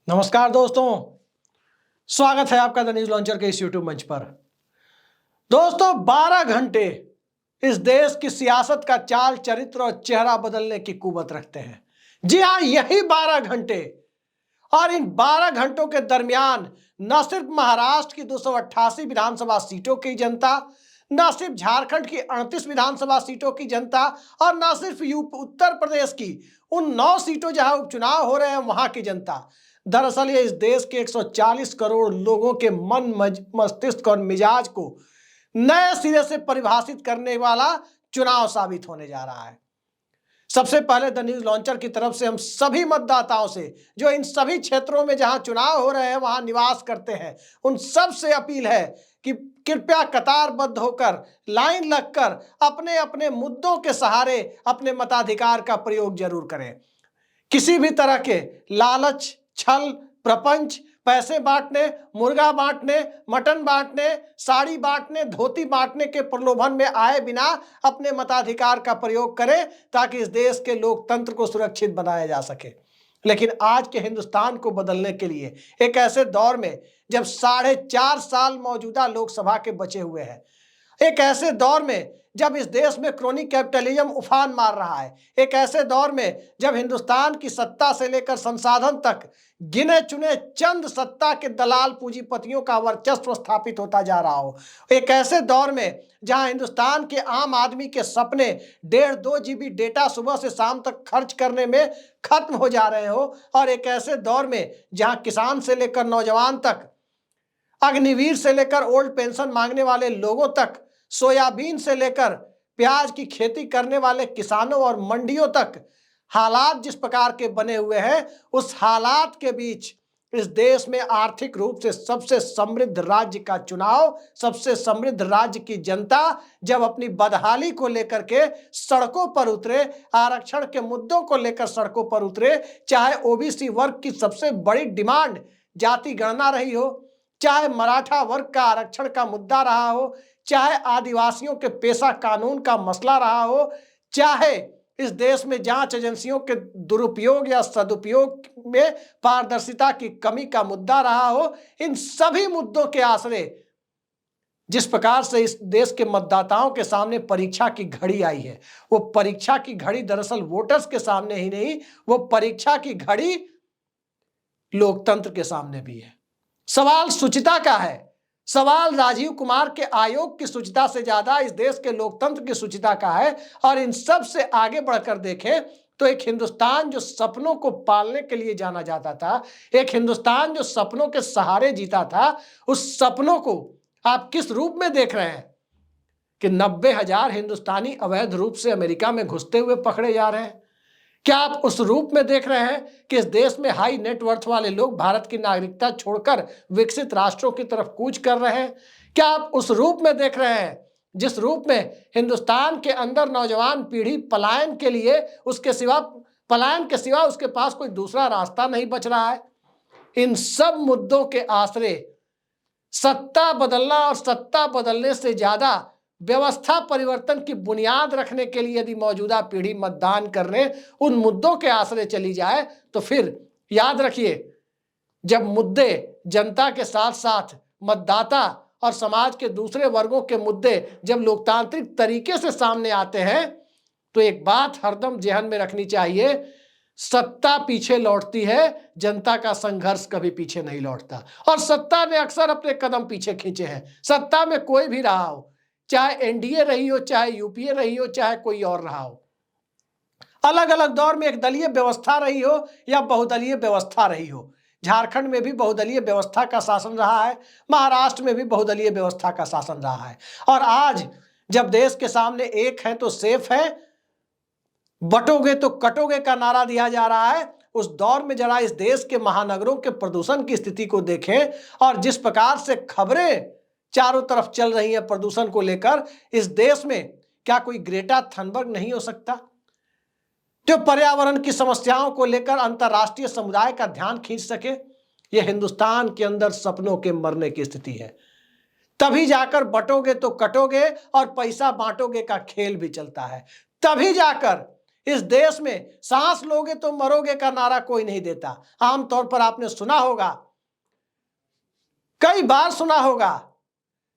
नमस्कार दोस्तों, स्वागत है आपका द न्यूज लॉन्चर के इस यूट्यूब मंच पर। दोस्तों, 12 घंटे इस देश की सियासत का चाल चरित्र और चेहरा बदलने की कुवत रखते हैं। जी हां, यही 12 घंटे। और इन 12 घंटों के दरमियान न सिर्फ महाराष्ट्र की 288 विधानसभा सीटों की जनता, न सिर्फ झारखंड की 38 विधानसभा सीटों की जनता और न सिर्फ उत्तर प्रदेश की उन 9 सीटों जहां उपचुनाव हो रहे हैं वहां की जनता, दरअसल ये इस देश के 140 करोड़ लोगों के मन मस्तिष्क और मिजाज को नए सिरे से परिभाषित करने वाला चुनाव साबित होने जा रहा है। सबसे पहले द न्यूज लॉन्चर की तरफ से हम सभी मतदाताओं से जो इन सभी क्षेत्रों में जहां चुनाव हो रहे हैं वहां निवास करते हैं, उन सब से अपील है कि कृपया कतारबद्ध होकर, लाइन लगकर अपने अपने मुद्दों के सहारे अपने मताधिकार का प्रयोग जरूर करें। किसी भी तरह के लालच, छल, प्रपंच, पैसे बांटने, मुर्गा बांटने, मटन बांटने, साड़ी बांटने, धोती बांटने के प्रलोभन में आए बिना अपने मताधिकार का प्रयोग करें ताकि इस देश के लोकतंत्र को सुरक्षित बनाया जा सके। लेकिन आज के हिंदुस्तान को बदलने के लिए एक ऐसे दौर में जब 4.5 साल मौजूदा लोकसभा के बचे हुए हैं, एक ऐसे दौर में जब इस देश में क्रोनिक कैपिटलिज्म उफान मार रहा है, एक ऐसे दौर में जब हिंदुस्तान की सत्ता से लेकर संसाधन तक गिने चुने चंद सत्ता के दलाल पूंजीपतियों का वर्चस्व स्थापित होता जा रहा हो, एक ऐसे दौर में जहां हिंदुस्तान के आम आदमी के सपने 1.5-2 GB डेटा सुबह से शाम तक खर्च करने में खत्म हो जा रहे हो, और एक ऐसे दौर में जहां किसान से लेकर नौजवान तक, अग्निवीर से लेकर ओल्ड पेंशन मांगने वाले लोगों तक, सोयाबीन से लेकर प्याज की खेती करने वाले किसानों और मंडियों तक हालात जिस प्रकार के बने हुए हैं, उस हालात के बीच इस देश में आर्थिक रूप से सबसे समृद्ध राज्य का चुनाव, सबसे समृद्ध राज्य की जनता जब अपनी बदहाली को लेकर के सड़कों पर उतरे, आरक्षण के मुद्दों को लेकर सड़कों पर उतरे, चाहे ओबीसी वर्ग की सबसे बड़ी डिमांड जाति गणना रही हो, चाहे मराठा वर्ग का आरक्षण का मुद्दा रहा हो, चाहे आदिवासियों के पेशा कानून का मसला रहा हो, चाहे इस देश में जांच एजेंसियों के दुरुपयोग या सदुपयोग में पारदर्शिता की कमी का मुद्दा रहा हो, इन सभी मुद्दों के आसरे जिस प्रकार से इस देश के मतदाताओं के सामने परीक्षा की घड़ी आई है, वो परीक्षा की घड़ी दरअसल वोटर्स के सामने ही नहीं, वो परीक्षा की घड़ी लोकतंत्र के सामने भी है। सवाल शुचिता का है, सवाल राजीव कुमार के आयोग की शुचिता से ज्यादा इस देश के लोकतंत्र की शुचिता का है। और इन सब से आगे बढ़कर देखें तो एक हिंदुस्तान जो सपनों को पालने के लिए जाना जाता था, एक हिंदुस्तान जो सपनों के सहारे जीता था, उस सपनों को आप किस रूप में देख रहे हैं कि 90,000 हिंदुस्तानी अवैध रूप से अमेरिका में घुसते हुए पकड़े जा रहे हैं? क्या आप उस रूप में देख रहे हैं कि इस देश में हाई नेटवर्थ वाले लोग भारत की नागरिकता छोड़कर विकसित राष्ट्रों की तरफ कूच कर रहे हैं? क्या आप उस रूप में देख रहे हैं जिस रूप में हिंदुस्तान के अंदर नौजवान पीढ़ी पलायन के लिए पलायन के सिवा उसके पास कोई दूसरा रास्ता नहीं बच रहा है? इन सब मुद्दों के आसरे सत्ता बदलना और सत्ता बदलने से ज्यादा व्यवस्था परिवर्तन की बुनियाद रखने के लिए यदि मौजूदा पीढ़ी मतदान करने उन मुद्दों के आसरे चली जाए तो फिर याद रखिए, जब मुद्दे जनता के साथ साथ मतदाता और समाज के दूसरे वर्गों के मुद्दे जब लोकतांत्रिक तरीके से सामने आते हैं तो एक बात हरदम जेहन में रखनी चाहिए, सत्ता पीछे लौटती है, जनता का संघर्ष कभी पीछे नहीं लौटता। और सत्ता ने अक्सर अपने कदम पीछे खींचे हैं। सत्ता में कोई भी रहा हो, चाहे एनडीए रही हो, चाहे यूपीए रही हो, चाहे कोई और रहा हो, अलग अलग दौर में एक दलीय व्यवस्था रही हो या बहुदलीय व्यवस्था रही हो। झारखंड में भी बहुदलीय व्यवस्था का शासन रहा है, महाराष्ट्र में भी बहुदलीय व्यवस्था का शासन रहा है। और आज जब देश के सामने एक है तो सेफ है, बटोगे तो कटोगे का नारा दिया जा रहा है, उस दौर में जरा इस देश के महानगरों के प्रदूषण की स्थिति को देखें और जिस प्रकार से खबरें चारों तरफ चल रही है प्रदूषण को लेकर, इस देश में क्या कोई ग्रेटा थनबर्ग नहीं हो सकता जो पर्यावरण की समस्याओं को लेकर अंतर्राष्ट्रीय समुदाय का ध्यान खींच सके? यह हिंदुस्तान के अंदर सपनों के मरने की स्थिति है। तभी जाकर बटोगे तो कटोगे और पैसा बांटोगे का खेल भी चलता है। तभी जाकर इस देश में सांस लोगे तो मरोगे का नारा कोई नहीं देता। आमतौर पर आपने सुना होगा, कई बार सुना होगा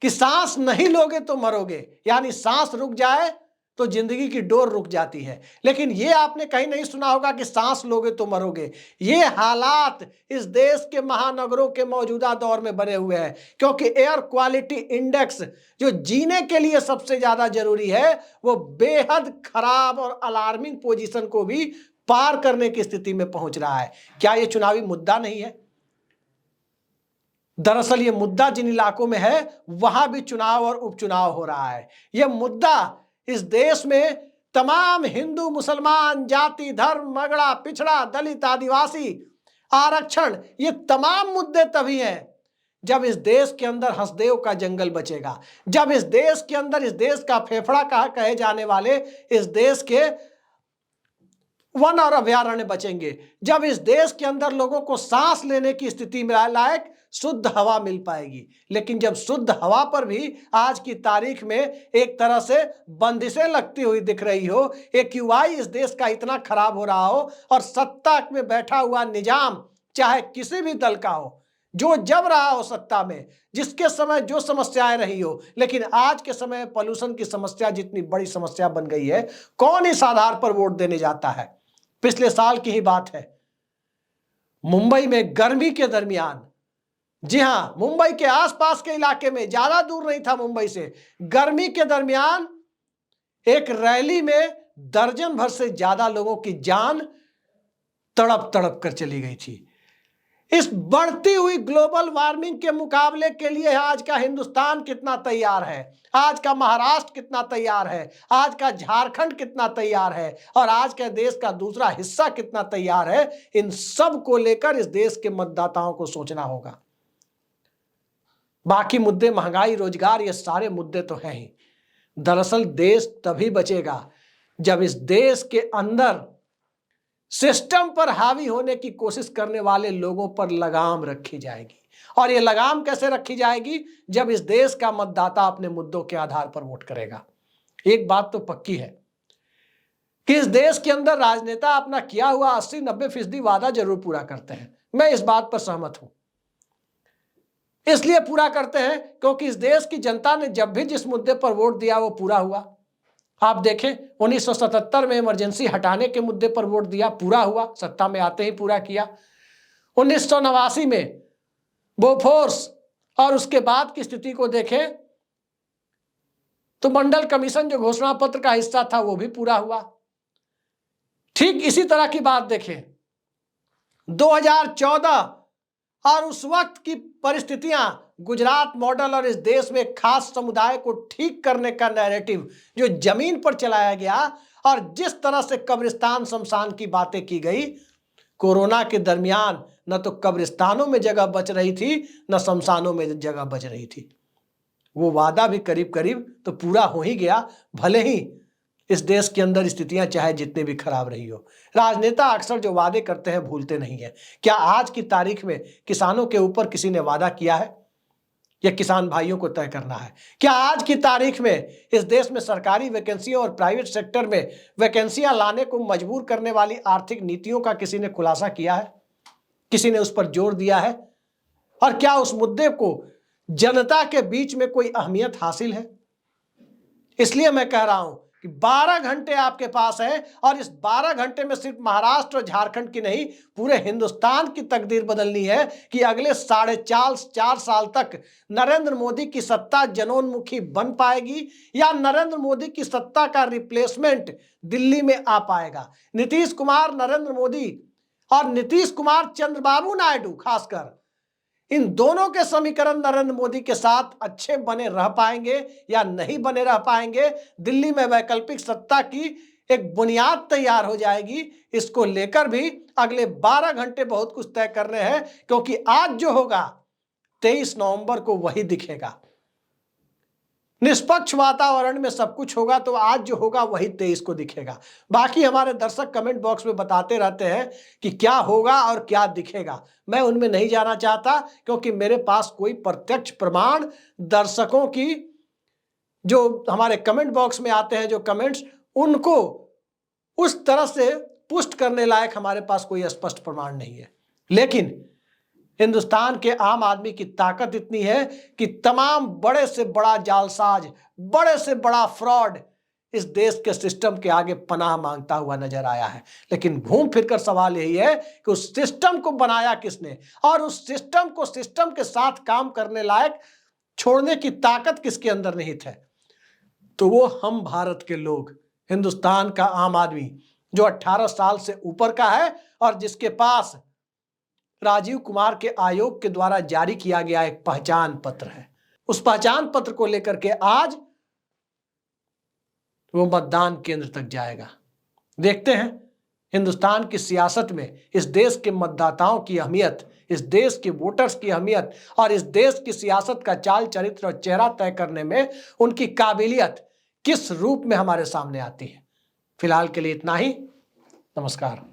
कि सांस नहीं लोगे तो मरोगे, यानी सांस रुक जाए तो जिंदगी की डोर रुक जाती है। लेकिन ये आपने कहीं नहीं सुना होगा कि सांस लोगे तो मरोगे। ये हालात इस देश के महानगरों के मौजूदा दौर में बने हुए हैं, क्योंकि एयर क्वालिटी इंडेक्स जो जीने के लिए सबसे ज्यादा जरूरी है, वो बेहद खराब और अलार्मिंग पोजीशन को भी पार करने की स्थिति में पहुंच रहा है। क्या ये चुनावी मुद्दा नहीं है? दरअसल ये मुद्दा जिन इलाकों में है वहां भी चुनाव और उपचुनाव हो रहा है। यह मुद्दा इस देश में तमाम हिंदू, मुसलमान, जाति, धर्म, मगड़ा, पिछड़ा, दलित, आदिवासी, आरक्षण, ये तमाम मुद्दे तभी हैं जब इस देश के अंदर हंसदेव का जंगल बचेगा, जब इस देश के अंदर, इस देश का फेफड़ा कहे जाने वाले इस देश के वन और अभयारण्य बचेंगे, जब इस देश के अंदर लोगों को सांस लेने की स्थिति में लायक शुद्ध हवा मिल पाएगी। लेकिन जब शुद्ध हवा पर भी आज की तारीख में एक तरह से बंदिशें लगती हुई दिख रही हो, AQI इस देश का इतना खराब हो रहा हो, और सत्ता में बैठा हुआ निजाम चाहे किसी भी दल का हो, जो जब रहा हो सत्ता में, जिसके समय जो समस्याएं रही हो, लेकिन आज के समय पॉल्यूशन की समस्या जितनी बड़ी समस्या बन गई है, कौन इस आधार पर वोट देने जाता है? पिछले साल की ही बात है, मुंबई में गर्मी के दरमियान, जी हां, मुंबई के आसपास के इलाके में, ज्यादा दूर नहीं था मुंबई से, गर्मी के दरमियान एक रैली में दर्जन भर से ज्यादा लोगों की जान तड़प तड़प कर चली गई थी। इस बढ़ती हुई ग्लोबल वार्मिंग के मुकाबले के लिए आज का हिंदुस्तान कितना तैयार है, आज का महाराष्ट्र कितना तैयार है, आज का झारखंड कितना तैयार है, और आज के देश का दूसरा हिस्सा कितना तैयार है, इन सब को लेकर इस देश के मतदाताओं को सोचना होगा। बाकी मुद्दे, महंगाई, रोजगार, ये सारे मुद्दे तो हैं ही। दरअसल देश तभी बचेगा जब इस देश के अंदर सिस्टम पर हावी होने की कोशिश करने वाले लोगों पर लगाम रखी जाएगी। और ये लगाम कैसे रखी जाएगी? जब इस देश का मतदाता अपने मुद्दों के आधार पर वोट करेगा। एक बात तो पक्की है कि इस देश के अंदर राजनेता अपना किया हुआ 80-90% वादा जरूर पूरा करते हैं। मैं इस बात पर सहमत हूं। इसलिए पूरा करते हैं क्योंकि इस देश की जनता ने जब भी जिस मुद्दे पर वोट दिया वो पूरा हुआ। आप देखें, 1977 में इमरजेंसी हटाने के मुद्दे पर वोट दिया, पूरा हुआ, सत्ता में आते ही पूरा किया। 1989 में बोफोर्स और उसके बाद की स्थिति को देखें तो मंडल कमीशन जो घोषणा पत्र का हिस्सा था वो भी पूरा हुआ। ठीक इसी तरह की बात देखें 2014 और उस वक्त की परिस्थितियां, गुजरात मॉडल और इस देश में खास समुदाय को ठीक करने का नैरेटिव जो जमीन पर चलाया गया, और जिस तरह से कब्रिस्तान शमशान की बातें की गई, कोरोना के दरमियान न तो कब्रिस्तानों में जगह बच रही थी, न शमशानों में जगह बच रही थी। वो वादा भी करीब करीब तो पूरा हो ही गया, भले ही इस देश के अंदर स्थितियां चाहे जितनी भी खराब रही हो। राजनेता अक्सर जो वादे करते हैं भूलते नहीं है। क्या आज की तारीख में किसानों के ऊपर किसी ने वादा किया है? या किसान भाइयों को तय करना है? क्या आज की तारीख में इस देश में सरकारी वैकेंसियों और प्राइवेट सेक्टर में वैकेंसियां लाने को मजबूर करने वाली आर्थिक नीतियों का किसी ने खुलासा किया है? किसी ने उस पर जोर दिया है? और क्या उस मुद्दे को जनता के बीच में कोई अहमियत हासिल है? इसलिए मैं कह रहा हूं कि 12 घंटे आपके पास है, और इस 12 घंटे में सिर्फ महाराष्ट्र और झारखंड की नहीं, पूरे हिंदुस्तान की तकदीर बदलनी है कि अगले 4.5 साल तक नरेंद्र मोदी की सत्ता जनोन्मुखी बन पाएगी, या नरेंद्र मोदी की सत्ता का रिप्लेसमेंट दिल्ली में आ पाएगा। नीतीश कुमार, नरेंद्र मोदी और नीतीश कुमार, चंद्रबाबू नायडू खासकर, इन दोनों के समीकरण नरेंद्र मोदी के साथ अच्छे बने रह पाएंगे या नहीं बने रह पाएंगे। दिल्ली में वैकल्पिक सत्ता की एक बुनियाद तैयार हो जाएगी। इसको लेकर भी अगले 12 घंटे बहुत कुछ तय करने हैं, क्योंकि आज जो होगा 23 नवंबर को वही दिखेगा। निष्पक्ष वातावरण में सब कुछ होगा तो आज जो होगा वही 23 को दिखेगा। बाकी हमारे दर्शक कमेंट बॉक्स में बताते रहते हैं कि क्या होगा और क्या दिखेगा। मैं उनमें नहीं जाना चाहता, क्योंकि मेरे पास कोई प्रत्यक्ष प्रमाण, दर्शकों की जो हमारे कमेंट बॉक्स में आते हैं जो कमेंट्स, उनको उस तरह से पुष्ट करने लायक हमारे पास कोई स्पष्ट प्रमाण नहीं है। लेकिन हिंदुस्तान के आम आदमी की ताकत इतनी है कि तमाम बड़े से बड़ा जालसाज, बड़े से बड़ा फ्रॉड इस देश के सिस्टम के आगे पनाह मांगता हुआ नजर आया है। लेकिन घूम फिरकर सवाल यही है कि उस सिस्टम को बनाया किसने और उस सिस्टम को सिस्टम के साथ काम करने लायक छोड़ने की ताकत किसके अंदर निहित है? तो वो हम भारत के लोग, हिंदुस्तान का आम आदमी जो 18 साल से ऊपर का है और जिसके पास राजीव कुमार के आयोग के द्वारा जारी किया गया एक पहचान पत्र है। उस पहचान पत्र को लेकर के आज वो मतदान केंद्र तक जाएगा। देखते हैं हिंदुस्तान की सियासत में इस देश के मतदाताओं की अहमियत, इस देश के वोटर्स की अहमियत और इस देश की सियासत का चाल चरित्र और चेहरा तय करने में उनकी काबिलियत किस रूप में हमारे सामने आती है। फिलहाल के लिए इतना ही। नमस्कार।